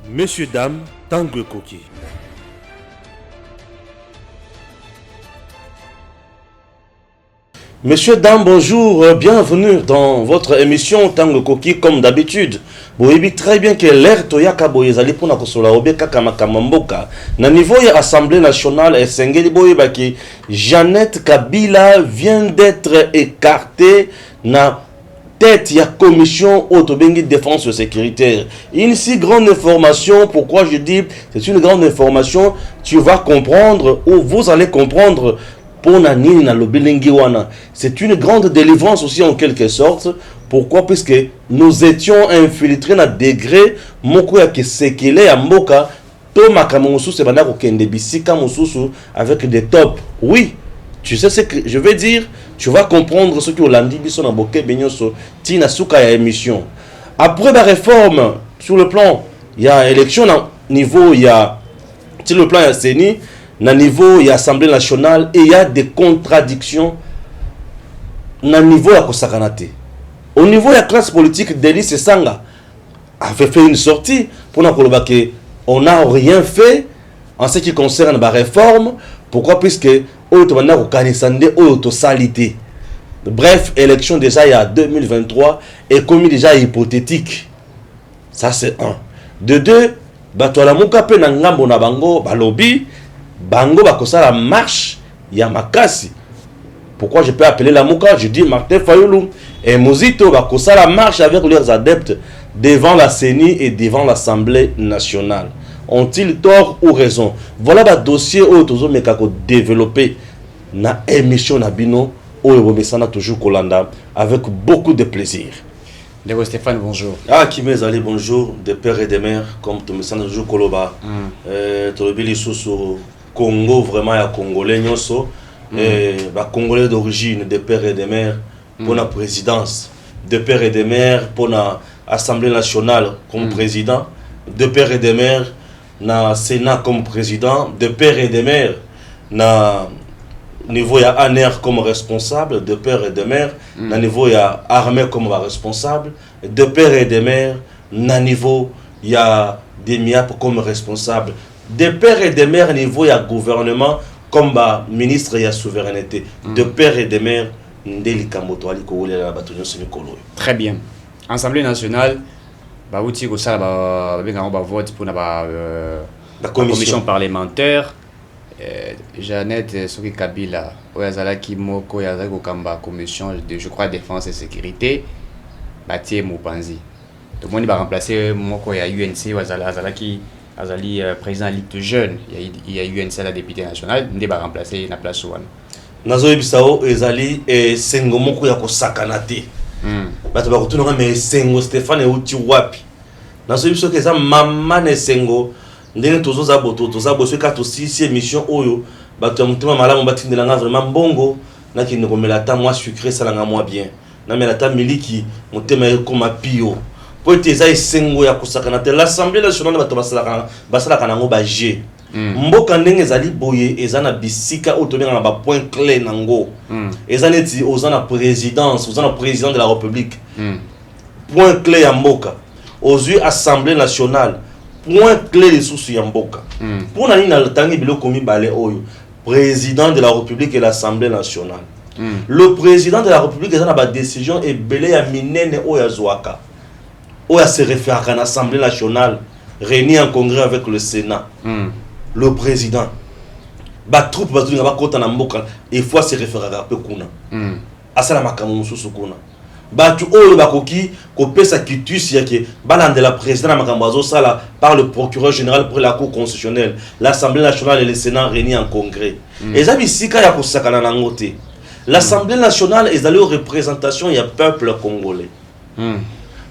Messieurs, dames, Tango Koki. Messieurs, dames, bonjour, bienvenue dans votre émission Tango Koki comme d'habitude. Vous voyez très bien que l'air Toyaka Boyezali pour na kosola obeka kamakamamboka. Na niveau de l'Assemblée nationale, et Sengeli Boyebaki, Jeannette Kabila vient d'être écartée na tête ya commission autobengi défense sécuritaire. Une si grande information, pourquoi je dis c'est une grande information, tu vas comprendre ou vous allez comprendre. C'est une grande délivrance aussi en quelque sorte. Pourquoi? Puisque nous étions infiltrés à degré moko ya kesekele ya mboka to makamosu se bana ko kende bisika mususu avec des tops. Oui, tu sais ce que je veux dire, tu vas comprendre ce que Olandi biso na boke benyoso tina suka ya émission. Après la réforme sur le plan, il y a élection à niveau, il y a sur le plan ya CENI. Na niveau il y a Assemblée nationale et il y a des contradictions na niveau ya kosakanate. Au niveau de la classe politique, Denis Sanga avait fait une sortie pour nous dire qu'on n'a rien fait en ce qui concerne la réforme. Pourquoi? Puisque bref, élection déjà il y a 2023 et comme déjà hypothétique. Ça c'est un. De deux, batwala mukape na ngambo na bango balobi bango bakosa la marche ya makasi. Pourquoi je peux appeler la Mouka? Je dis Martin Fayoulou et Mozito bakosa la marche avec leurs adeptes devant la CENI et devant l'Assemblée nationale. Ont-ils tort ou raison? Voilà le dossier où tous les gens développé na émission Nabino où ils toujours Kolanda avec beaucoup de plaisir. Dego Stéphane, bonjour. Ah, Kimezali, bonjour, des pères et des mères, comme tu me sens toujours Koloba. Tolobili sous Congo, vraiment, il y a Congolais, Congolais d'origine, des pères et des mères, pour la présidence, des pères et des mères, pour l'Assemblée nationale comme président, des pères et des mères, na Sénat comme président, des pères et des mères, na niveau il y a ANER comme responsable, de pères et de mères, na niveau il y a armée comme responsable, de pères et de mères, na niveau il y a des MIAP comme responsable, de pères et de mères, niveau il y a gouvernement comme ministre et la souveraineté, de pères et de mères, très bien. Assemblée nationale, vote pour la commission parlementaire. Jeannette Soki Kabila, Oyazalaki Moko, Yazako Kamba, commission de, je crois, défense et sécurité, Batie Moupanzi. Tout le monde va remplacer Moko, il y a UNC, Oyazalaki, Azali, président de la Ligue de jeunes, il y a UNC, la députée nationale, il va remplacer la place Ouane. Nazo Bisao, Ezali, et Sengo Moko Yako Sakanate. Bato Bakutuno, mais Sengo Stéphane et Uti Wapi. Nazo Bisao, que ça, maman et Sengo. Ndenge tozoza boto tozabo ce kato si émission oyo bato mutuma malamu batindela nga vraiment bongo na ki ngomela ta moi sucré ça nga moi bien na mela ta miliki mutema comme pio po teza esengo ya kusakana te l'Assemblée nationale bato basala kana ngo ba G mboka ndenge zali boye ezana bisika otobenga na ba point clé nango ezana ti ozana présidence ozana président de la République point clé ya mboka ozui Assemblée nationale point clé les sous Yamboka. Pour nani na tangi bilo komi balé oyo président de la République et l'Assemblée nationale. Le président de la République a une décision et belé ya minene oya zoaka. Oya se réfère à l'Assemblée nationale réunie en congrès avec le Sénat. Le président ba troupe ba zunga ba kota na mboka et fois se réfère à peu kuna. Asala makamu mususu kuna. Batu oyo bakoki kopesa kitus yake balande la président makambazo sala par le procureur général pour la cour constitutionnelle, l'Assemblée nationale et le Sénat réunis en congrès. Ezabi sika ya kosakana na ngote. L'Assemblée nationale est allée aux représentations ya peuple congolais.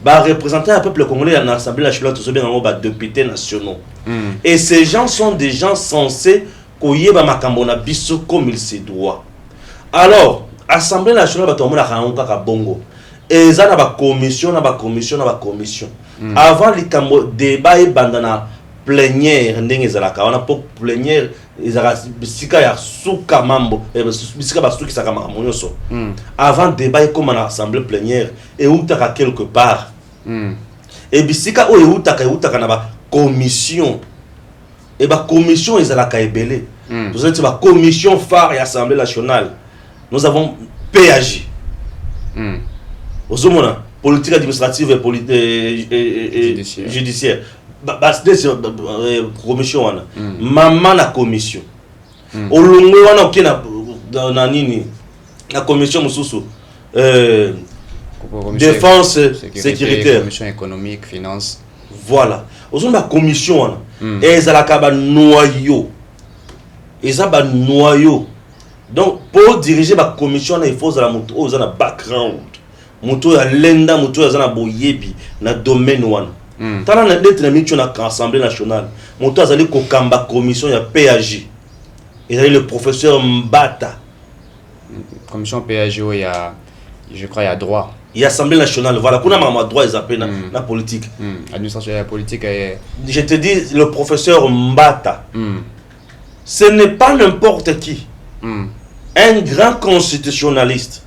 Ba représenter un peuple congolais à l'Assemblée nationale tous bien en ba députés nationaux. Et ces gens sont des gens censés koyeba makambo na biso comme il se doit. Alors, Assemblée nationale ba tomona ka ka bongo. Et ça na ba commission. Avant le débat et bandana plénière ndenge ezalaka wana pour plénière ezala bisika ya suka mambo bisika ba suki saka mambo nyonso. Avant débat et comme en assemblée plénière et utaka quelque part. Et bisika o utaka na ba commission. Et la commission est à la Kaibele. Vous êtes la commission phare et Assemblée nationale. Nous avons PAJ. Aux hommes, politique administrative et judiciaire. Commission. Maman la commission. Au long la commission défense sécuritaire, commission économique, finance. Voilà. Aux hommes la commission. Et ça la noyau. Et ça va noyau. Donc pour diriger la commission, il faut la moto, aux un background. Moto ya lenda, moto ya zana boyebi na domaine wana. Tala na lettre na mitu na Assemblée nationale. Moto azali ko kamba commission ya PAJ. Il y a le professeur Mbata. Commission PAJ, il y a, je crois, il y a droit. Il y a Assemblée nationale. Voilà, qu'on a ma droit, ils appellent la politique. Administration et la politique. Je te dis, le professeur Mbata. Ce n'est pas n'importe qui. Un grand constitutionnaliste.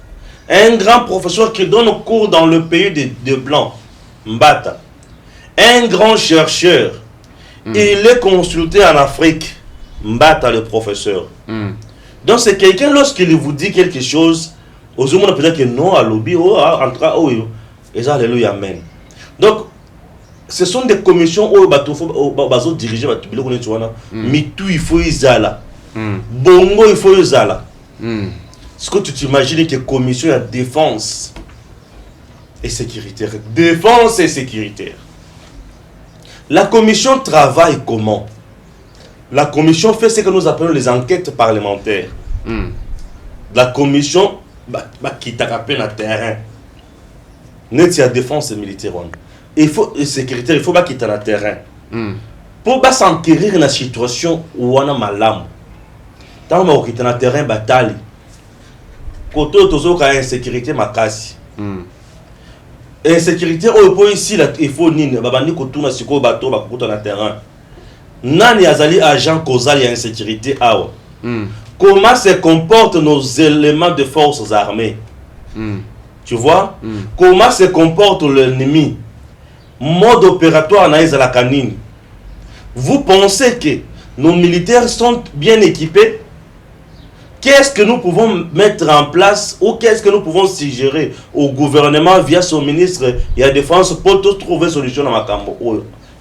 Un grand professeur qui donne cours dans le pays des Blancs. Mbata. Un grand chercheur. Il est consulté en Afrique. Mbata, le professeur. Donc c'est quelqu'un, lorsqu'il vous dit quelque chose, aux hommes, on peut dire que non, à lobby, et ça, alléluia, amen. Donc, ce sont des commissions où ils dirigent, Mitou, il faut Izala. Bongo, il faut Izala. Est-ce que tu t'imagines que commission de défense et sécuritaire? Défense et sécuritaire. La commission travaille comment? La commission fait ce que nous appelons les enquêtes parlementaires. La commission qui t'a rappelé le terrain. Net la défense militaire. Il faut sécuritaire, il faut pas quitter le terrain. Pour pas s'enquérir dans la situation où on a malam. Tant qu'on quitte le terrain bataille. Côté autour a insécurité makasi. Insécurité au point ici il faut nini babandi ko tuna siko bateau ba kuta na terrain. Nani azali agent causal et insécurité awa. Comment se comportent nos éléments de forces armées? Tu vois? Comment se comporte l'ennemi? Mode opératoire na la canine. Vous pensez que nos militaires sont bien équipés? Qu'est-ce que nous pouvons mettre en place ou qu'est-ce que nous pouvons suggérer au gouvernement via son ministre et la défense pour trouver solution à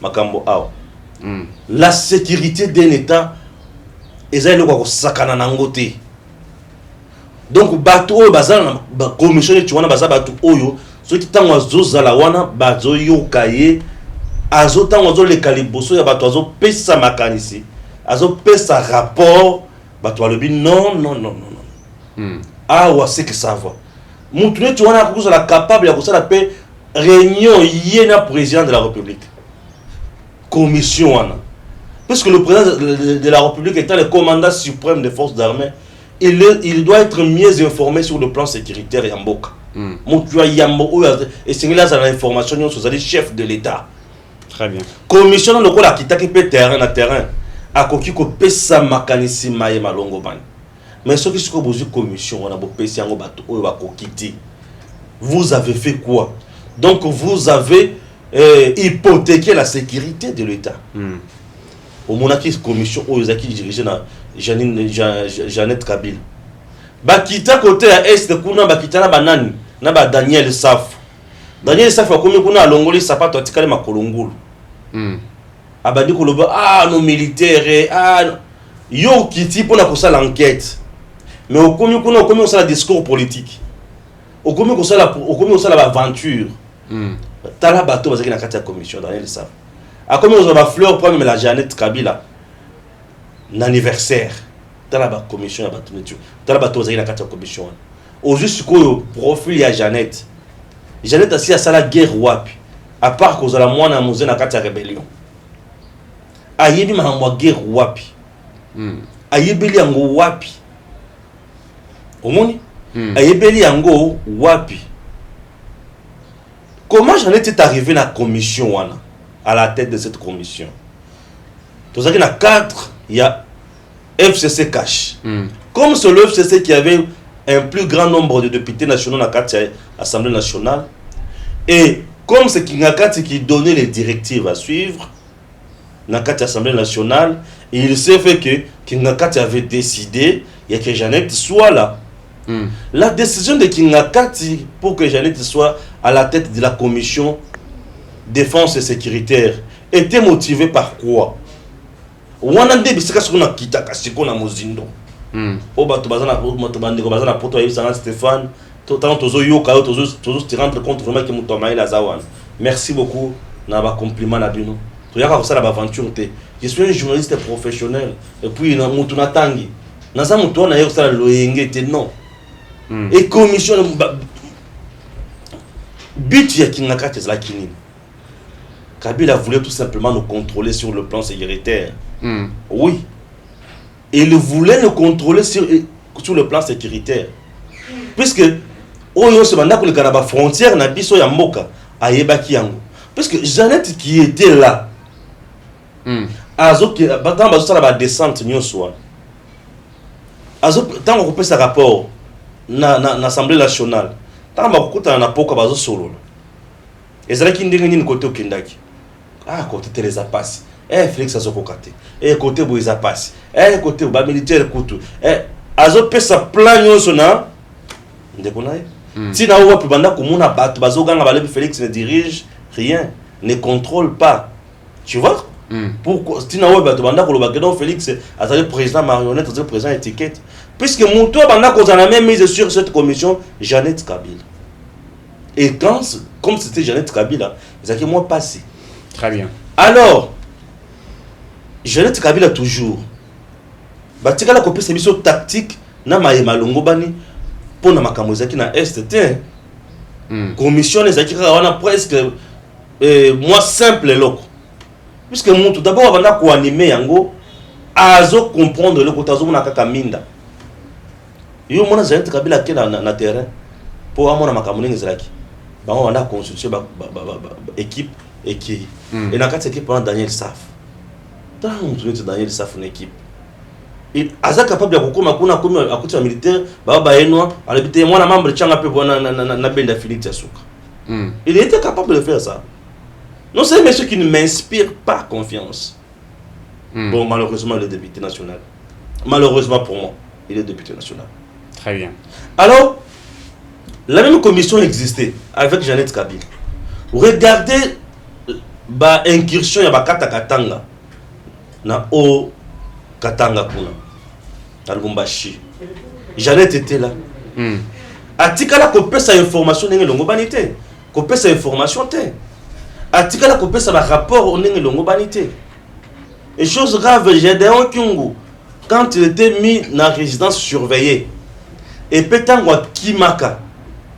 Makambo awa? La sécurité d'un État est un sakana nangote. Donc bateau bazal na commission tu wana baza bateau oyo ceux qui tango azozala wana bazo yokaye azo tango azo le kaliboso ya bateau azo pesa makanisi azo pesa rapport bateau alobi non. Ah ouais, c'est que ça va. Moutouné tu wana ko la capable ya ko sala pe réunion yena président de la République. Commission wana. Parce que le président de la République étant le commandant suprême des forces d'armée, il doit être mieux informé sur le plan sécuritaire et en boca. Et c'est là l'information sur les chefs de l'État. Très bien. Commission le rôle qui peut terrain à terrain. À quoi qui pesa makanisi maye malongo ban. Mais ce qui se pose commission on a beau pesa ngo bato o ba kokiti. Vous avez fait quoi? Donc vous avez hypothéqué la sécurité de l'État. Au monarchie commission Oyozaki dirigé na Jeannette Kabila. Bakita côté à est kuna bakita na banani na ba Daniel Saf. Daniel Saf a komi kuna alongoli sapato atikale makolongulu. Abadi koloba nos militaires yo kiti pour na kosala l'enquête. Mais au komi kuna au komi on sala discours politique. Au komi on sala aventure. Tala bato bazaki na kati ya commission Daniel Saf. A comme on a fleur pour la Jeannette Kabila l'anniversaire dans la commission ya bato netu dans la bato zaki na kati ya commission au juste ko profil ya Jeannette asi a sala guerre wapi à part cause la mwana muze na kati ya rébellion ayebi mahamwa guerre wapi ayebeli yango wapi omoni ayebeli yango wapi. Comment Jeannette est arrivé na commission wana à la tête de cette commission? Tout ça qu'il y a 4, il y a FCC cash. Comme c'est le FCC qui avait un plus grand nombre de députés nationaux dans l'Assemblée nationale, et comme c'est Kingakati qui donnait les directives à suivre, dans l'Assemblée nationale, et il s'est fait que Kingakati avait décidé et que Jeannette soit là. La décision de Kingakati pour que Jeannette soit à la tête de la commission défense et sécuritaire était motivée par quoi? Wanande bisika sukuna kitaka sikona mozindo. Oba to bazana bande ko bazana poto yibisanga Stéphane, tant tozo yoka tozo te rendre compte vraiment que muto maïla zawan. Merci beaucoup na ba compliment na bino. To yaka ko sala ba aventure te. Je suis un journaliste professionnel et puis na mutu na tangi. Na za mutu na yo sala loyenge te non. Et commission but ya Kingakati za kinini. Kabila voulait tout simplement nous contrôler sur le plan sécuritaire. Oui. Il voulait nous contrôler sur le plan sécuritaire. Puisque, Oyo se manda pour les frontières, na biso ya mboka, ayebaki yango. Puisque Jeannette qui était là, azo, dans la descente, tant qu'on peut ce rapport, na l'Assemblée nationale, tant qu'on peut na poka bazo solo. Et c'est là qu'il n'y a côté au Kindaki. Ah, côté Teresa Passi. Félix Azoko Kate. Côté Boïza Passi. Côté ba militaire Koutou. Azo pe sa plan yosona. Ndekonaye. Si na owa pibanda komuna bat bazo ganga balebi Félix ne dirige rien, ne contrôle pas. Tu vois? Pourquoi si na owa bat banda ko loba que donc Félix azali président marionnette, azali président étiquette. Puisque Mouto banda ko zana même mise sur cette commission Jeannette Kabila. Et quand, comme c'était Jeannette Kabila, ils ont dit moi passé. Très bien. Alors, Jeannette Kabila toujours. Batika la copie c'est mission tactique na maïma longobani pour na makamozaki na est. Commission les akira wana presque moi simple loko. Puisque mon tout d'abord avant ko animer yango azo comprendre le kotazo na kaka minda. Yo mona Jeannette Kabila ke na terrain pour amona makamoningi zaki. On a consulté l'équipe et qui et dans cette équipe on a Daniel Saf. Dans Daniel Saf une équipe. Et Aza capable de kokoma kuna komi à côté militaire baba enwa alibité moi na membre changa pe na benda Félix Asuka. Il était capable de faire ça. Non, c'est un monsieur qui ne m'inspire pas confiance. Bon, malheureusement il est député national. Malheureusement pour moi, il est député national. Très bien. Alors la même commission existait avec Jeannette Kabila. Regardez ba incursion ya bakata katanga na o katanga kuna na Lubumbashi. Jeannette était là. Atikala ko pesa information ndenge longo banité. Ko pesa information te. Atikala ko pesa ba rapport ndenge longo banité. Et chose grave, Gédéon Kyungu quand il était mis dans résidence surveillée et Petangwa Kimaka,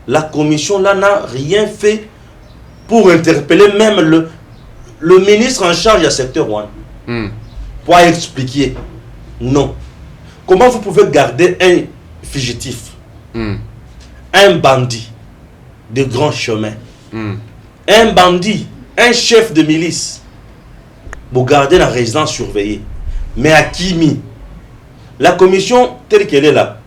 la commission là n'a rien fait pour interpeller même le ministre en charge du secteur 1 pour expliquer. Non. Comment vous pouvez garder un fugitif, un bandit de grand chemin, un bandit, un chef de milice, pour garder la résidence surveillée? Mais à qui mis? La commission telle qu'elle est là.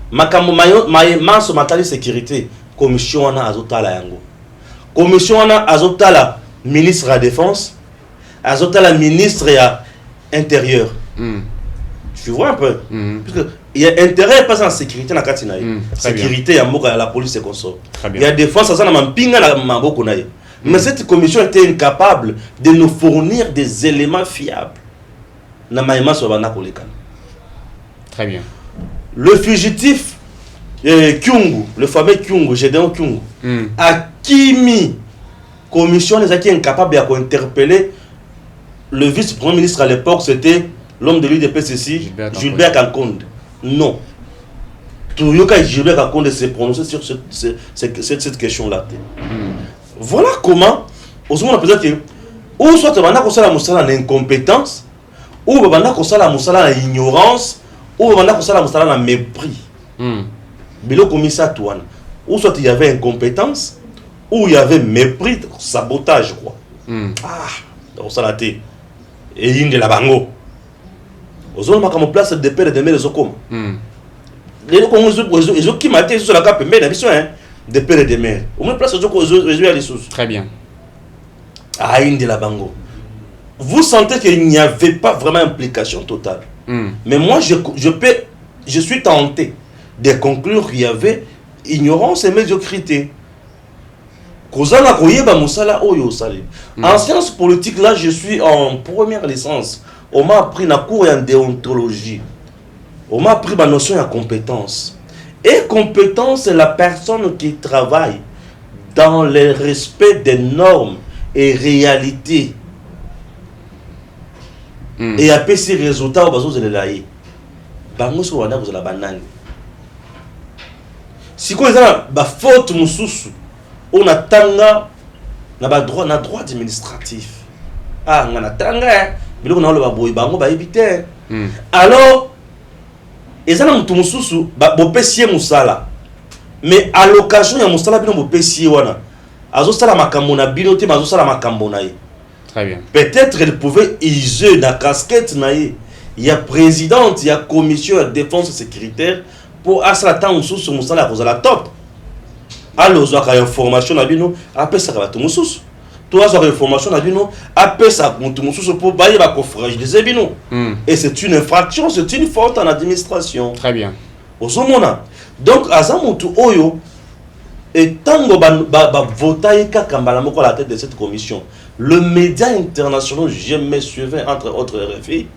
Makambo maso matali sécurité commission ana azotala yango. Commission ana azotala ministre de la défense, azotala ministre ya intérieur. Tu vois un peu parce que il y a intérêt pas en sécurité na katina. Sécurité ya mboka la police et consort. Il y a défense ça na mampinga na maboko na. Mais cette commission était incapable de nous fournir des éléments fiables. Na maïma so bana kolekana. Très bien. Le fugitif Kyungu, le fameux Kyungu, Gédéon Kyungu, a qui commission les acquis incapables d'interpeller le vice-premier ministre à l'époque, c'était l'homme de l'UDPCC, Gilbert Kankonde. Non. Tout le cas, Gilbert Kankonde s'est prononcé sur cette question-là. Voilà comment, au moment où que, ou soit tu vas en incompétence, ou tu vas en ignorance, ou on a un mépris. Bilo commissaire Touane. Ou soit il y avait incompétence, ou il y avait mépris, sabotage quoi. Ah, donc ça l'a été. Et il y a la bango. Aux autres, on place des pères et des mères de Zokom. Les gens qui m'ont été sur la cape, mais des pères et des mères. On me place les sous. Très bien. Ah, il y a la bango. vous sentez qu'il n'y avait pas vraiment implication totale. Mais moi, je suis tenté de conclure qu'il y avait ignorance et médiocrité. En sciences politiques, là, je suis en première licence. On m'a appris la cours en déontologie. On m'a appris ma notion de compétence. Et compétence, c'est la personne qui travaille dans le respect des normes et réalités. Et après ces résultats, vous allez l'aïe. Bango sur wanda vous allez banane. Si quoi ça, ba faute mususu. On attend na droit administratif. Ah, on attend mais on a le baboy bango ba éviter. Alors ezana mutu mususu ba bopesier musala. Mais à l'occasion ya musala bino bopesier wana. Azo sala makambo na bino te mazo sala makambo na ye. Très bien. Peut-être elle pouvait user la casquette na ye. Il y a présidente, il y a commission de défense sécuritaire pour asala mususu musala ko la top. Alors, il y a information na bino, après ça va tout mususu. Toi, il y a information na bino, après ça tout mususu pour bailler ba ko fragiliser bino. Et c'est une infraction, c'est une faute en administration. Très bien. Osomona. Donc azamutu oyo et tango ba votaye kakambala moko à la tête de cette commission. Le média international, je me suivais entre autres RFI,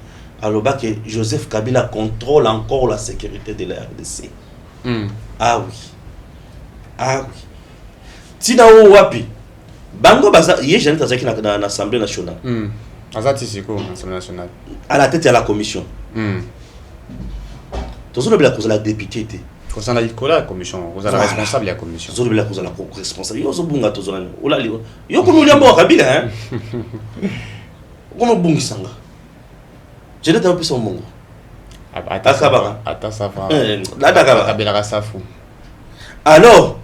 alors que Joseph Kabila contrôle encore la sécurité de la RDC. Ah oui. Ah oui. Tina wapi. Bango baza yé jeune tazaki na l'Assemblée nationale. Azati siko l'Assemblée nationale. À la tête de la commission. Tozo le cause la députée. Vous en avez la commission, vous êtes responsable de la commission. Vous avez la responsable. Yo zo bunga tozo na. Ola li. Yo ko mulia mbo Kabila hein. Comment bungi sanga. Je n'ai pas pu son mongo. Ata safa. La Dakar. Kabila rasafu. Alors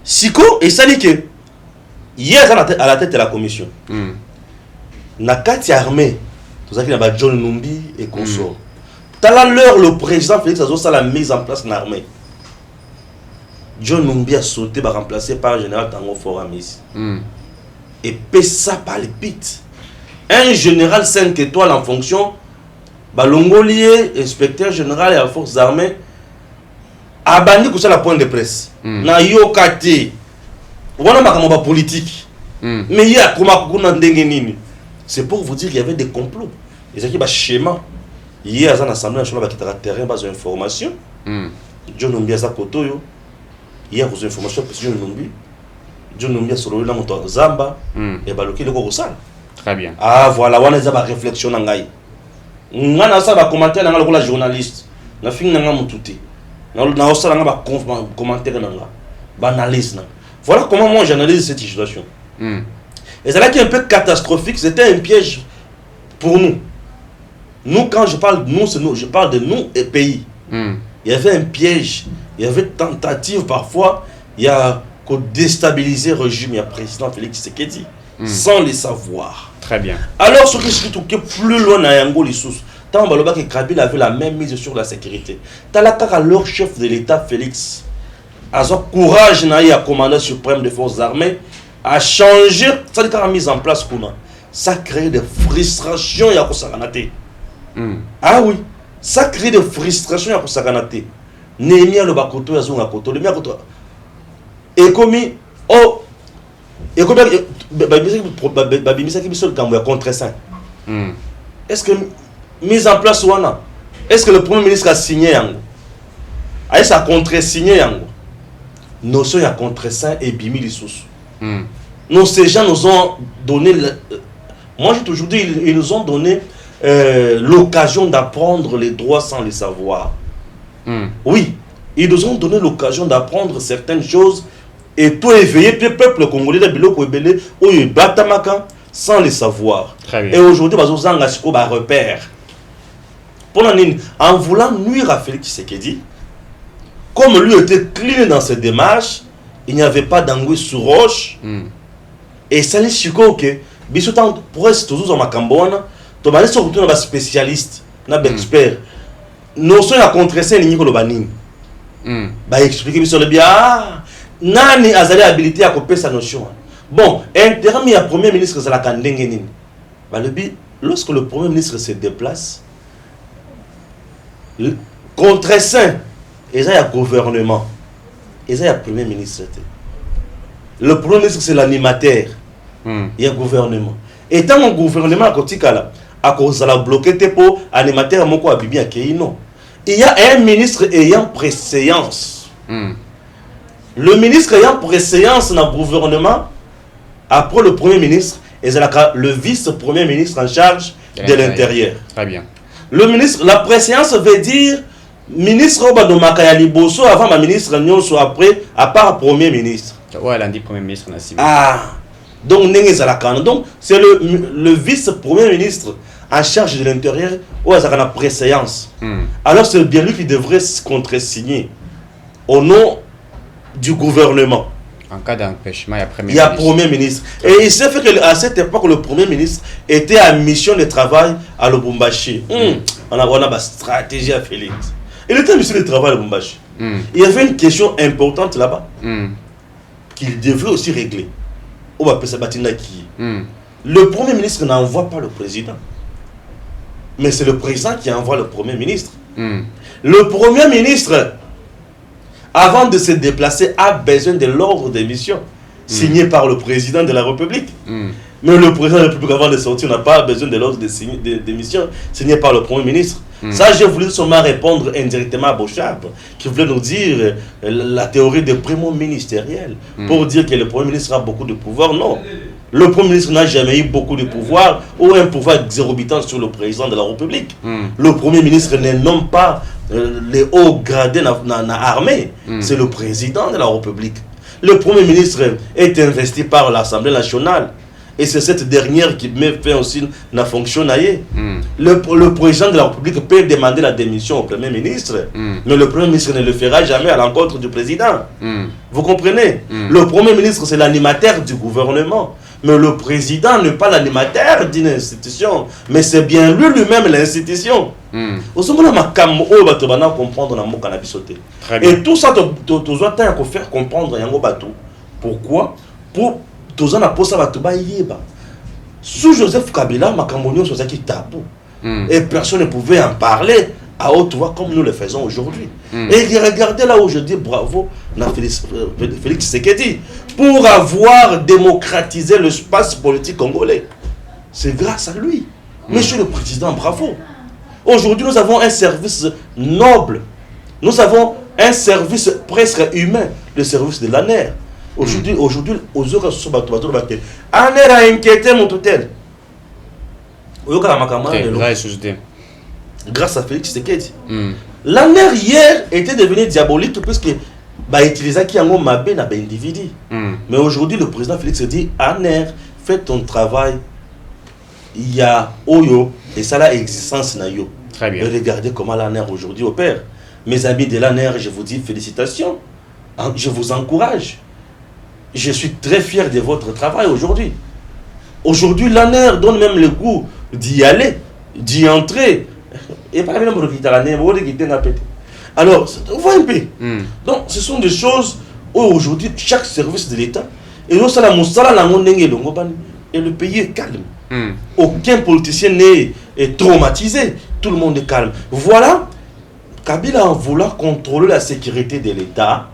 Siko et ça dit que hier à la tête de la commission. Na kati armée, tout ça qui n'a John Numbi et consort. Tout à l'heure le président Félix Azosa la mise en place de l'armée. John Numbi a sauté va remplacé par le général Tango Foramis. Et Pessa palpite. Un général 5 étoiles en fonction Balongolier, inspecteur général et la forces armées abandi ko la point de presse na yokate wana makambo politique mais ya koma kuna ndenge nini c'est pour vous dire qu'il y avait des complots et ça qui ba schéma hier à l'Assemblée nationale ba kitaka terrain base information John Numbi za koto yo hier aux informations parce que John Numbi solo na moto zamba et baloki le ko sala. Très bien. Ah voilà wana za ba réflexion na ngai ngana sa ba commentaire na la journaliste na finga nga mututi. Voilà comment moi j'analyse cette situation. Et c'est là qui est un peu catastrophique, c'était un piège pour nous. Nous, quand je parle de nous, c'est nous, je parle de nous et pays. Il y avait un piège, il y avait tentative parfois, il y a qu'au déstabiliser le régime, il y a président Félix Tshisekedi, sans les savoir. Très bien. Alors, ce qui se trouve plus loin à Yango Lissous, tant que Kabila avait la même mise sur la sécurité. Talaka, leur chef de l'État, Félix, a son courage à commander suprême des forces armées, a changé, ça a mis en place, ça crée des frustrations à Kosakanate. Ah oui, ça crée des frustrations à Kosakanate. Némia le bakoto, ya zonga koto, le mia koto. Et comme, oh, et comme, babimisa qui bisol kambo ya contre ça. Est-ce que mise en place wana, est-ce que le premier ministre a signé yango? A ça contre-signé yango? Notion ya contre-saint et bimi lissus. Non, ces gens nous ont donné moi j'ai toujours dit ils nous ont donné l'occasion d'apprendre les droits sans les savoir. Oui, ils nous ont donné l'occasion d'apprendre certaines choses et tout éveillé puis le peuple congolais de biloko ebele oyo batamaka sans les savoir. Et aujourd'hui bazozanga siko ba repère. En voulant nuire à Félix Tshisekedi, comme lui était clean dans ses démarches, il n'y avait pas d'anguille sur roche. Et ça les chico que bisotan pour être toujours en macambona, to ba sur retour na spécialiste, na expert. Non so ya contreser ni ko banini. Ba expliquer biso le bien nani azali habilité à copier sa notion. Bon, intermi ya premier ministre za la kandenge nini. Lorsque le Premier ministre se déplace, contre saint, il y a un gouvernement, il y a un Premier ministre. Le Premier ministre, c'est l'animateur. Il y a un gouvernement. Et dans le gouvernement, à cause de la bloqué pour animateur, il y a un ministre ayant préséance. Le ministre ayant préséance dans le gouvernement, après le Premier ministre, et le vice-premier ministre en charge de l'intérieur. Très bien. Le ministre, la préséance veut dire ministre de Makayali Bosso avant ma ministre Nyon soit après, à part Premier ministre. Ouais, elle a dit Premier ministre. Donc c'est le vice-premier ministre en charge de l'intérieur où il y a la préséance. Alors c'est bien lui qui devrait se contresigner au nom du gouvernement. En cas d'empêchement, il y a Premier ministre. Et il s'est fait qu'à cette époque, le Premier ministre était en mission de travail à Lubumbashi. On a une stratégie à Félix. Il était en mission de travail à Lubumbashi. Il y avait une question importante là-bas qu'il devait aussi régler. Le Premier ministre n'envoie pas le président. Mais c'est le président qui envoie le Premier ministre. Le Premier ministre, avant de se déplacer, a besoin de l'ordre de mission signé par le président de la République. Mais le président de la République, avant de sortir, n'a pas besoin de l'ordre de mission signé par le Premier ministre. Ça, j'ai voulu seulement répondre indirectement à Bochab, qui voulait nous dire la théorie de primo ministériel, pour dire que le Premier ministre a beaucoup de pouvoir. Non. Le Premier ministre n'a jamais eu beaucoup de pouvoir ou un pouvoir exorbitant sur le président de la République. Le Premier ministre ne nomme pas les hauts gradés dans l'armée. C'est le président de la République. Le Premier ministre est investi par l'Assemblée nationale. Et c'est cette dernière qui me fait aussi la fonction. Le président de la République peut demander la démission au Premier ministre, mais le Premier ministre ne le fera jamais à l'encontre du président. Vous comprenez? Le Premier ministre, c'est l'animateur du gouvernement. Mais le président n'est pas l'animateur d'une institution, mais c'est bien lui-même l'institution. Et tout ça, tu dois faire comprendre. Pourquoi? Pour tous na posa ba tuba yeba. Sous Joseph Kabila, Makamonion soit qui tabou. Et personne ne pouvait en parler à haute voix comme nous le faisons aujourd'hui. Et regardez là où je dis bravo à Félix Tshisekedi pour avoir démocratisé l'espace politique congolais. C'est grâce à lui. Monsieur le Président, bravo. Aujourd'hui, nous avons un service noble. Nous avons un service presque humain, le service de l'ANER. Aujourd'hui, aux heures sur Bato, ANER a inquiété mon hôtel. Grâce à Félix Tshisekedi. L'ANER hier était devenu diabolique puisque utilisait qui a un mabé na individu. Mais aujourd'hui, le président Félix dit ANER, fais ton travail. Il y a Oyo et ça la existence na yo. Très bien. Et regardez comment l'ANER aujourd'hui opère. Mes amis de l'ANER, je vous dis félicitations. Je vous encourage. Je suis très fier de votre travail aujourd'hui. Aujourd'hui, l'ANER donne même le goût d'y aller, d'y entrer. Et pas même le quitter l'ANER, alors, vous voyez un peu. Donc, ce sont des choses où aujourd'hui, chaque service de l'État, et nous, et le pays est calme. Aucun politicien n'est traumatisé. Tout le monde est calme. Voilà, Kabila, en voulant contrôler la sécurité de l'État,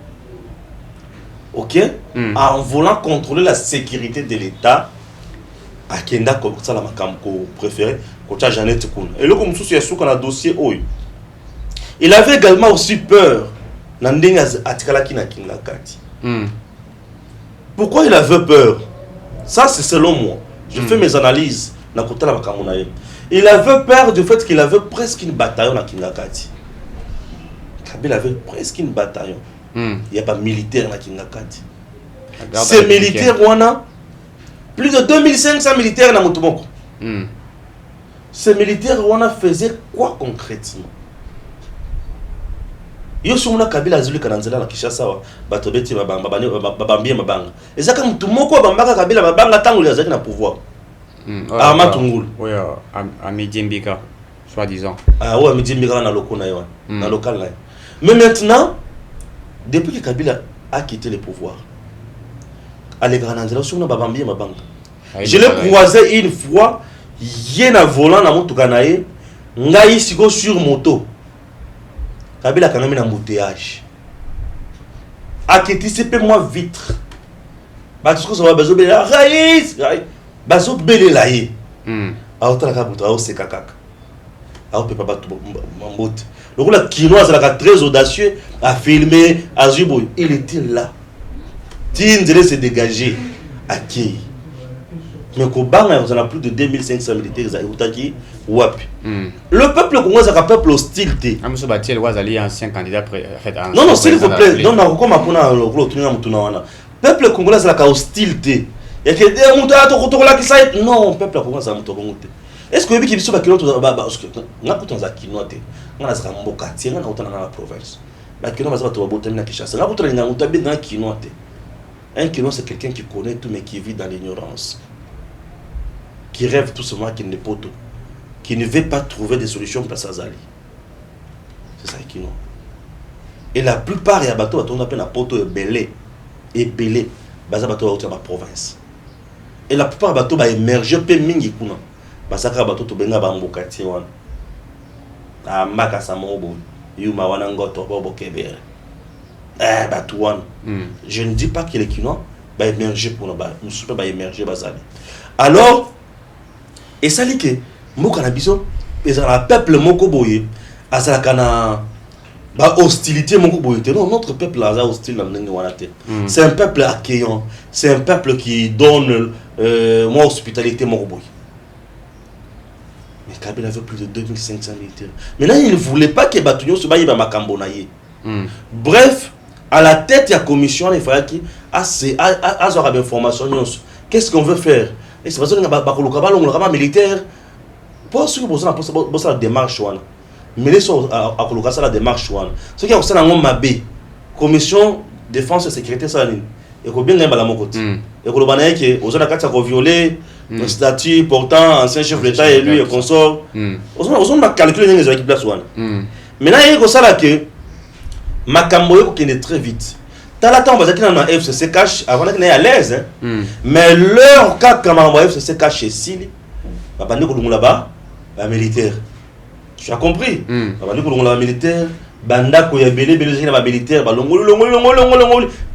en voulant contrôler la sécurité de l'État, à Kenda, comme ça, la macamco préféré, Jeannette Koun. Et là, comme ça, il y a un dossier. Il avait également aussi peur. Pourquoi il avait peur? Ça, c'est selon moi. Je fais mes analyses. Il avait peur du fait qu'il avait presque une bataillon à Kingakati. Kabila avait presque une bataillon. Il n'y a pas militaire à Kingakati. Ces militaires, on a plus de 2500 militaires dans Motomoko. Ces militaires, on a fait quoi concrètement? Yo sumuna Kabila zuli kananzela na Kinshasa batobeti babambie mabanga. Ezaka mtu moko bambaka Kabila mabanga tangu yazaki na pouvoir. Arma Tungulu. Oui, à Midimbika, soi-disant. Ah ouais, Midimbika na loko na yo, na local là. Mais maintenant, depuis que Kabila a quitté le pouvoir, allez kananzela sumuna babambie mabanga. Je l'ai croisé une fois, yé na volant na motuka na ye ngai siko sur moto Kabila kanami na embouteillage akitisi pe moi vitre bato ko ça bazo belela raïs bazo belela ye aotala ka buto aoseka kaka aopepa bato mbote lokola kino azalaka très audacieux à filmer azubo il était là Tinzele s'est dégagé à qui mais Kobanga on a plus de 2500 militaires Utaki wapi le peuple congolais c'est un peuple hostile Amuso Batiel Wazali ancien candidat non s'il vous plaît non na comme apona le tuninga mutuna wana peuple congolais c'est la hostilité et que des muta to kotokola ki ça non peuple congolais c'est muto bongote est-ce que biso biso bakilo to parce que nga kutonza kinote nga za mboka tienga na utana na province la kino baza to botami na Kinshasa nga kutonza nga mutabe na kinote un kino c'est quelqu'un qui connaît tout mais qui vit dans l'ignorance qui rêve tout simplement qu'il n'est pas tout qui ne veut pas trouver des solutions pour Sazali. C'est ça qui non. Et la plupart des bateaux on appelle la poto et belé basa bateau dans la province. Et la plupart des bateaux ba émerger pe mingi kuna. Basaka bateau to benga ba mbokati wana. A makasa mobo yuma wana ngoto bobo kebere. Bateau wana. Je ne dis pas que les kino ba émerger pour ba nous super ba émerger basali. Alors et ça dit que Moka na biso ezala peuple moko boye azalaka na ba hostilité moko boye non notre peuple là hostile na ndenge wana te c'est un peuple accueillant c'est un peuple qui donne moi hospitalité moko boye mais Kabila avait plus de 2500 militaires maintenant il ne voulait pas que batunyo se baye ba makambo na ye bref à la tête de la commission il fallait qu'il a des informations qu'est-ce qu'on veut faire et c'est parce que ba koloka ba longola militaire pour ceux qui posent la démarche mais les sont à colocar ça la démarche ce qui a aussi un mabé commission défense et sécurité ça et que bien gagner la mon côté et que le banaye qui aux autres quatre a violé le statut portant ancien chef d'État élu et consort aux autres va calculer les équipes place maintenant il y a que ça là que makambo qui est très vite t'as la temps parce que dans FCC cache avant qu'il est à l'aise mais leur cas comme en FCC cache chez Sili bandi ko là-bas ba militaire tu as compris bandi ko là militaire banda ko ya belé na ba militaire ba longolo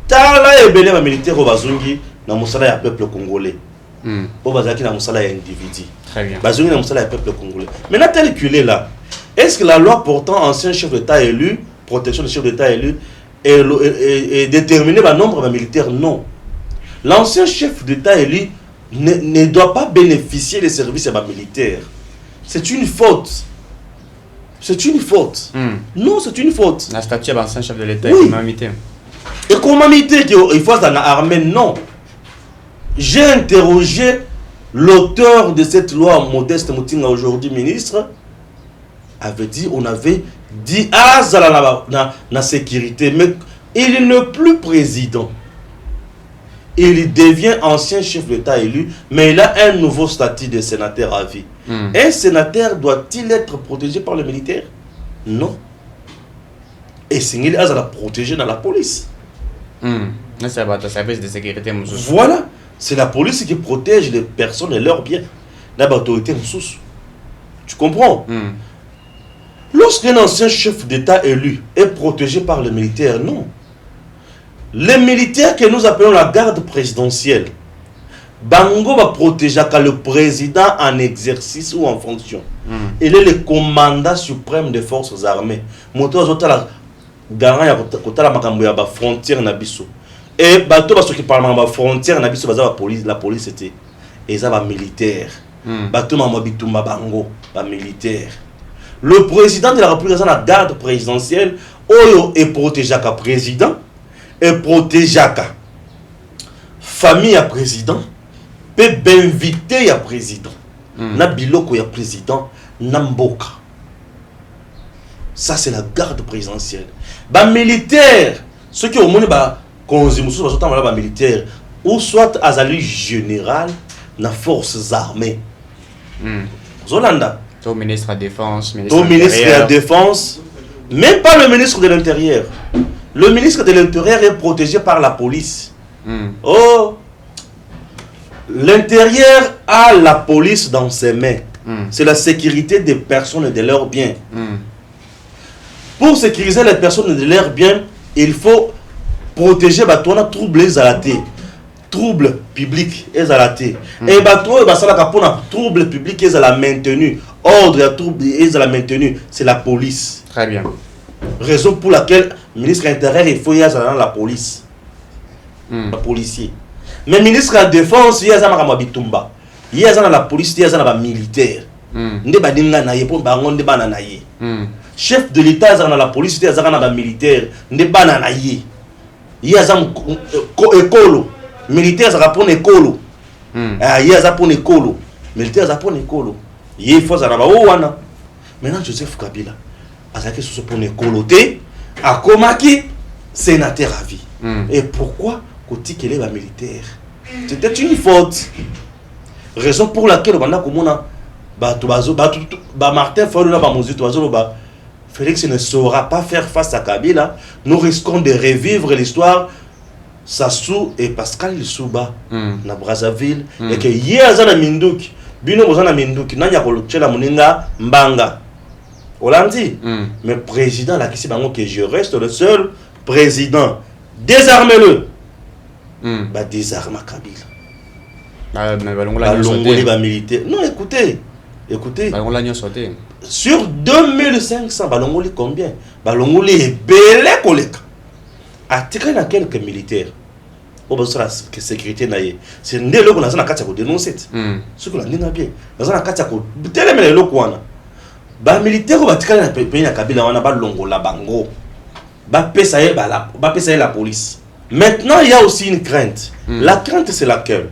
tala ya belé ba militaire ko bazungi na musala ya peuple congolais po bazaki na musala ya individu très bien bazungi na musala ya peuple congolais maintenant tel qu'il est là est-ce que la loi portant ancien chef d'État élu protection des chefs d'État élus est déterminée par nombre de militaires? Non, l'ancien chef d'État élu ne doit pas bénéficier des services militaires. C'est une faute. C'est une faute. Non, c'est une faute. La statue de l'ancien chef de l'État oui. est commandité. Et commandité qu'il faut dans l'armée, non. J'ai interrogé l'auteur de cette loi, Modeste Moutinga, aujourd'hui ministre, avait dit, on avait dit, ah, ça la sécurité, mais il n'est plus président. Il devient ancien chef d'État élu, mais il a un nouveau statut de sénateur à vie. Un sénateur doit-il être protégé par le militaire? Non. Et c'est il a protégé dans la police. C'est le service de sécurité. Voilà. C'est la police qui protège les personnes et leurs biens. L'autorité ressource. Tu comprends? Lorsqu'un ancien chef d'État élu est protégé par le militaire, non. Les militaires que nous appelons la garde présidentielle, Bango va protéger le président en exercice ou en fonction. Il est le commandant suprême des forces armées. Moto la garant ya kotala makambo ya ba frontière na biso. Et bato ba soki parlement ba frontière na biso baza la police c'était et ça va militaire. Bato ma bitumba bango ba militaire. Le président de la République la garde présidentielle oyo est protégé ka président et protégé ka famille à président peut inviter à président na biloko ya président na mboka. Ça c'est la garde présidentielle. Ba militaire ceux qui au monde ba konzimusu bazotamba ba militaire ou soit azali général na forces armées. Zolanda au ministre de la Défense, ministre de la Défense, même pas le ministre de l'Intérieur. Le ministre de l'Intérieur est protégé par la police. Oh, L'intérieur a la police dans ses mains. C'est la sécurité des personnes et de leurs biens. Pour sécuriser les personnes et de leurs biens, il faut protéger les troubles exalatés. Troubles publics exalatés. Et les troubles publics exalatés maintenus. Ordre et troubles exalatés maintenus. C'est la police. Très bien. Raison pour laquelle le ministre de l'Intérieur il faut y avoir la police. Le policier. Mais le ministre de la Défense, il y a la police, il y a la militaire. Chef de l'État, il y a la police, il y a la militaire. Il y a écolo. Militaire, ça répond écolo. Il y a pour écolo. Militaire, ça répond écolo. Il faut ça. Maintenant, Joseph Kabila, il faut pour écolo. A Komaki, sénateur à vie. Et pourquoi qu'il est militaire? C'était une faute. Raison pour laquelle Martin Félix ne saura pas faire face à Kabila. Nous risquons de revivre l'histoire Sassou et Pascal Lissouba na Brazzaville et que Yéazana Mindouk Bino Bozana Mindouk Nanya Kolochela Muninga Mbanga Olandi mais président la Kissi Bango que je reste le seul président. Désarmez-le. Bah désarme Kabila. Militaire. Non, écoutez. Sur 2500, Balongoli combien? Balongoli est belé koleka. Attiré dans quelques militaires. Au besoin de sécurité naïe. C'est né le qu'on a katia ko dénoncer. Ce que l'on dit bien. Dans un katia ko tellement le kwana. Ba militaire ko batikala na pays na Kabila wana ba longola bango. Ba pesa la police. Maintenant, il y a aussi une crainte. La crainte, c'est laquelle?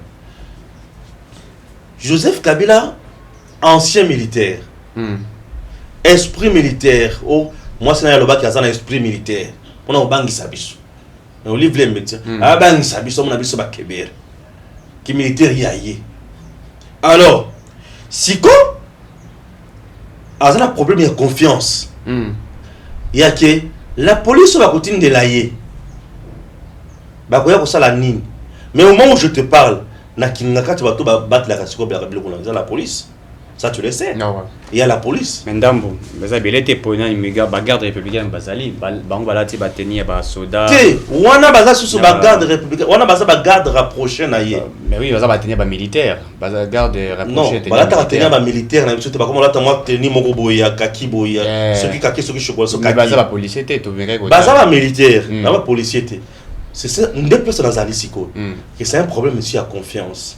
Joseph Kabila, ancien militaire, esprit militaire. Oh, moi, c'est un esprit militaire. On a un bangi sabiso. On livre les métiers. Un bangi sabiso, on a vu ce bakébé. Qui militaire y a yé. Alors, si quoi? Un problème de confiance. Il y a que la police va continuer de l'ailler. Mais au moment où je te parle, la police, ça tu le sais. Il y a la police. Mais Ndambo, il était pour une garde républicaine Bazali, Bangalati Bateni, Basoda. On a basé sur la garde républicaine, on a basé sur la garde rapprochée. Mais oui, Baza Bateni militaire, Baza garde rapprochée. Non, Baza Bateni militaire, je sais pas comment on a tenu Mogoboya, Kakiboya, ceux qui Kaki, ceux qui chocolat. Baza policier, tu verrais. Baza militaire, Baza policier. C'est ça, une des personnes dans Alisiko. Et c'est un problème aussi à confiance.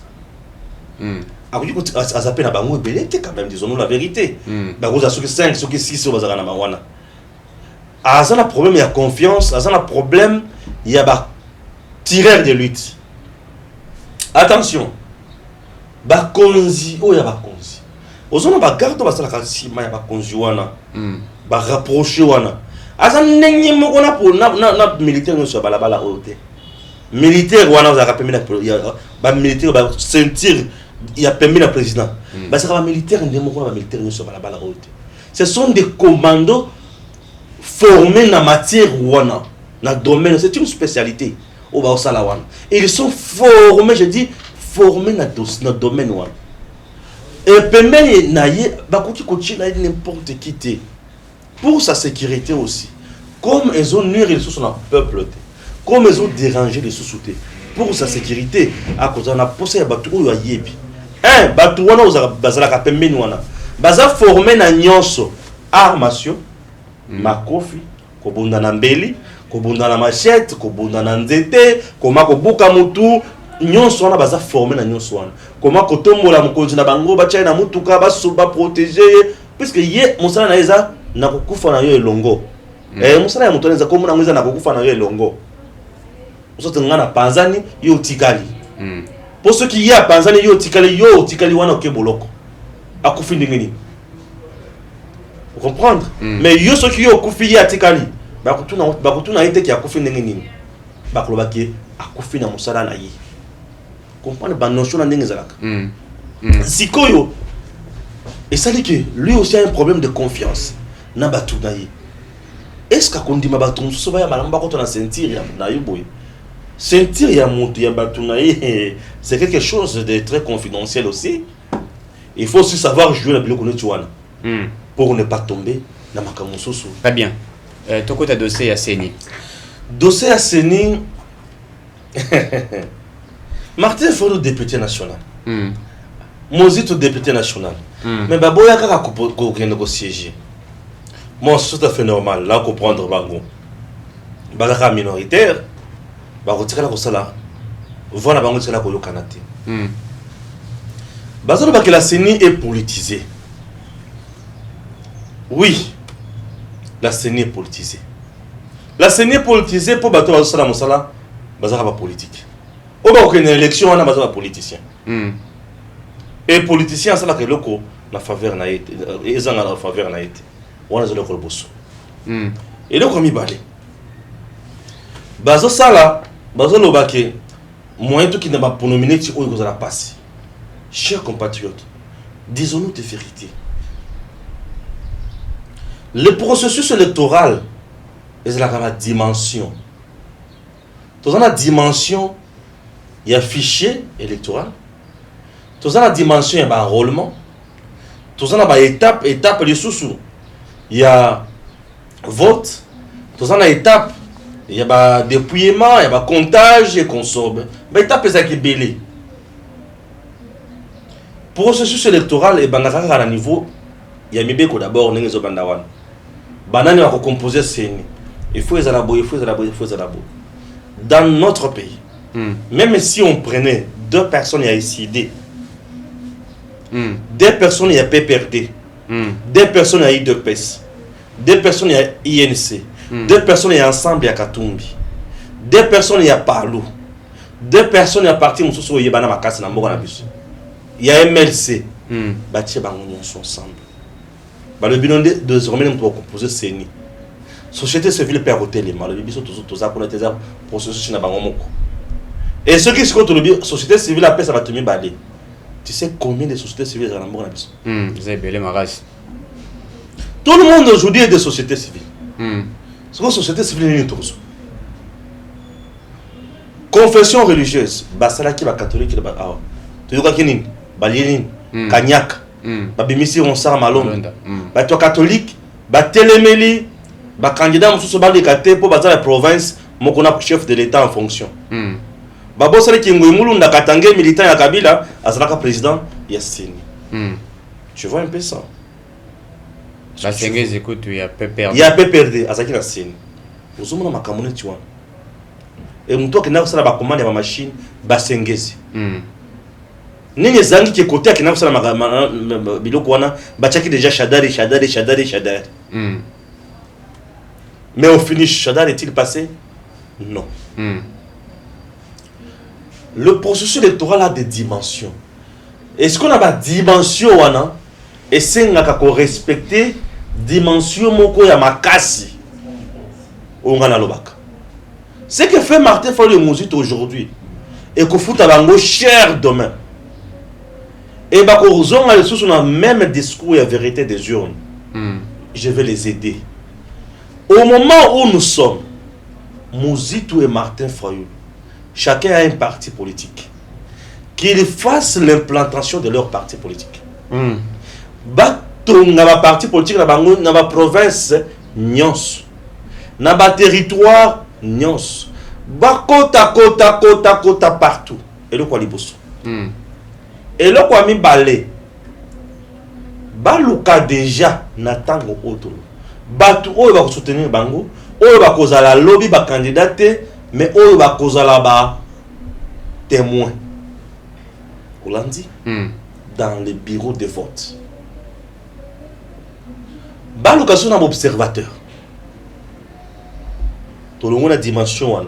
Alors, à zapper na bango belete quand même, disons-nous la vérité. Bango za soki 5, soki 6 au bazara na mawana. Ah, ça un problème, il y a confiance, ça un problème, il y a ba tireur de lutte. Attention. Ba konzi, oh ya ba konzi. Ozona ba garde ba sala kasi ma ya ba konzi wana. Ba rapprocher wana. Asa ndenge moko na pour na militaire no so balabala ote. Militaire wana za rappeler ba militaire ba sentir il y a permis le président. Bah ça va militaire militaire no so balabala ote. Ce sont des commandos formés dans matière wana, dans domaine, c'est une spécialité au ba sala wana. Ils sont formés, je dis formés dans domaine wana. Et permet naie ba ko ki n'importe qui pour sa sécurité aussi. Comme ils ont nuire sur son peuple, comme ils ont dérangé les sous-soutés, pour sa sécurité, à cause de la possession de Batou Yebi. Un, Batou Wana, Bazala Kapembe Wana, Baza formé na nyonso, armation, makofi, Kobunda na mbeli, Kobunda na machette, Kobunda na nzete, Koma Kobuka Mutu, nyonso wana baza formé na nyonso wana. Koma Kotombola Mokonzi na bango, Bachai na Mutuka, Basuba protéger, puisque yé, Monsala na eza, na kokufa na yo elongo. Musala ya mutu anaweza komuna mweza na kokufa na yo elongo. Usote ngana panzani yo tikali. Pour ceux qui y a panzani yo tikali wana okeboloko. Akufi ndingini. Vous comprendre? Mais yo ceux qui yo okufi ya tikali. Bakutuna ite ki akufi ndingini. Bakolobaki akufi na musala na yi. Comprendre ba notion na ndenge zalaka. Sikoyo. Et ça dit que lui aussi a un problème de confiance. Est-ce qu'on dit que tu as un malamba quand on a senti na yuboy? Sentir Yamutu Yabatunaï, c'est quelque chose de très confidentiel aussi. Il faut aussi savoir jouer la biloko Tuana pour ne pas tomber dans ma kamususu. Très bien. Ton côté dossier à Seni. Dossier à Seni. Martin Fayulu député national. Mozito député national. Mais Baboya Kaka ko siéger. Moi, c'est tout à fait normal. Là, comprendre Bango. Bagaka minoritaire. Barotika la kosala. Voilà Bango tika la koyo kanate. Bazalo que la CENI est politisée. Oui, la CENI est politisée. La CENI est politisée pour battre Bazala Moussala, Bazala pas politique. Au bas qu'il y a une élection, on a Bazala politicien. Et politicien, c'est là que l'oko la faveur n'a été. Ils ont la faveur n'a été. On a le bosso. Et le commis balé. Bazala Sala, Bazala Obake, moyen tout qui n'a pas pour nominer qui ont la passe. Chers compatriotes, disons-nous des vérités. Le processus électoral est la dimension. Dans la dimension, il y a fichier électoral. Dans la dimension, il y a enrôlement. Dans la étape de sous-sous, il y a vote. Dans la étape, il y a dépouillement, il y a comptage et consomme. L'étape est belée. Processus électoral et banaka à niveau il y a mibeko d'abord nengezo bandawan banani va composer CENI il faut les alabo dans notre pays même si on prenait 2 personnes il y a ICD 2 personnes il y a PPRD 2 personnes il y a IDPS 2 personnes il y a INC 2 personnes il y a Ensemble il y a Katumbi 2 personnes il y a Palu 2 personnes il y a Parti Moussou il y a Bana Makasi na Mboko na biso. Il y a MLC, bâtir ensemble. Le bilan de ce domaine pour composer CENI. Société civile perd au téléma. Le bilan tout ça pour le processus na bangomoko. Et ceux qui se comptent le société civile après ça va te balai. Tu sais combien de sociétés civiles dans le monde biso? Vous avez belé maras. Tout le monde aujourd'hui est de société civile. C'est quoi société civile ni tout. Confession religieuse, basala qui va catholique le ba. Tu vois qui Balinin, Kanyak, Babimisi Onsar Malom, Bato catholique, Batelemeli, Candidat Moussou Bali Kate pour la province, Mokona chef de l'État en fonction. Babo Sale Kingoumulu, Nakatangé, militant à Kabila, Azalaka président, Yassini. Tu vois un peu ça. La Senghez écoute, il y a peu perdu. Il y a peu perdu, Azaki Yassini. Vous avez ma camonette, tu vois. Et mon tour qui n'a pas la commande de ma machine, Basenghezi. Nene zangi qui est côté qui n'a pas la biloko wana bachaki déjà Shadari. Mais au finish Shadari est-il passé? Non. Le processus électoral a des dimensions. Est-ce qu'on a des dimensions wana et c'est nga ko respecter dimension moko ya makasi ongana lobaka. Ce que fait Martin Fayulu Mozito aujourd'hui et que fout à bango cher demain. Et bah qu'on a le même discours et la vérité des urnes. Je vais les aider. Au moment où nous sommes, Mozito et Martin Fayulu, chacun a un parti politique. Qu'ils fassent l'implantation de leur parti politique. Baton na parti politique na ba province nyons. Na ba territoire nyons. Ba kota partout. Et le quoi liboso. Et le quoi mi balé. Baluka déjà natango otolo. Batu oyo ba soutenir bango, oyo ba kozala lobby ba candidat mais oyo ba kozala ba témoin. Hollandie dans les bureaux de vote. Baluka sont un observateur. Tout le monde a dimension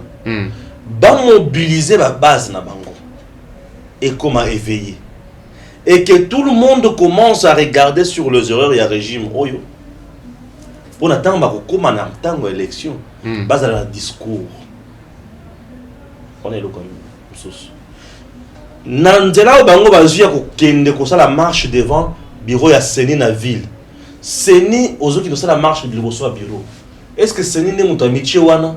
ba mobiliser la base na bango et comment éveiller. Et que tout le monde commence à regarder sur les erreurs et à régime oyo. Pour attendre comment on attend l'élection, base à la discours. On est là comme ça. Nandela bango bazuya ko kende ko la marche devant bureau ya Seni na ville. Seni ozo ki no la marche de liboso bureau. Est-ce que Seni ne muta miche wana?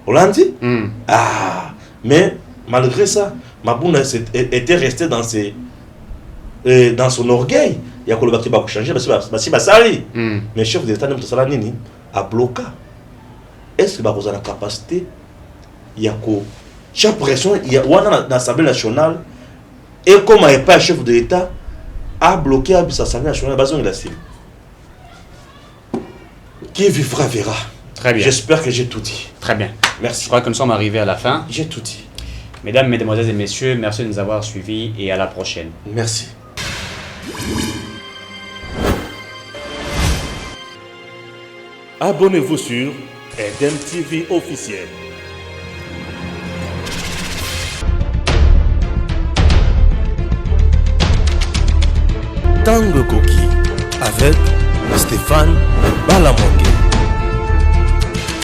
Hollandi. Ah, mais malgré ça, Mabunda était resté dans son orgueil. Il y a que le va changer, mais chef de l'État a bloqué. Est-ce que vous avez la capacité? Il y a que chaque pression, il y a dans l'Assemblée nationale, et comme il n'y a pas chef de l'État, a bloqué l'Assemblée nationale, qui vivra verra. Très bien. J'espère que j'ai tout dit. Très bien. Merci. Je crois que nous sommes arrivés à la fin. J'ai tout dit. Mesdames, Mesdemoiselles et Messieurs, merci de nous avoir suivis et à la prochaine. Merci. Abonnez-vous sur Edem TV officiel. Tango Koki avec Stéphane Balamongue.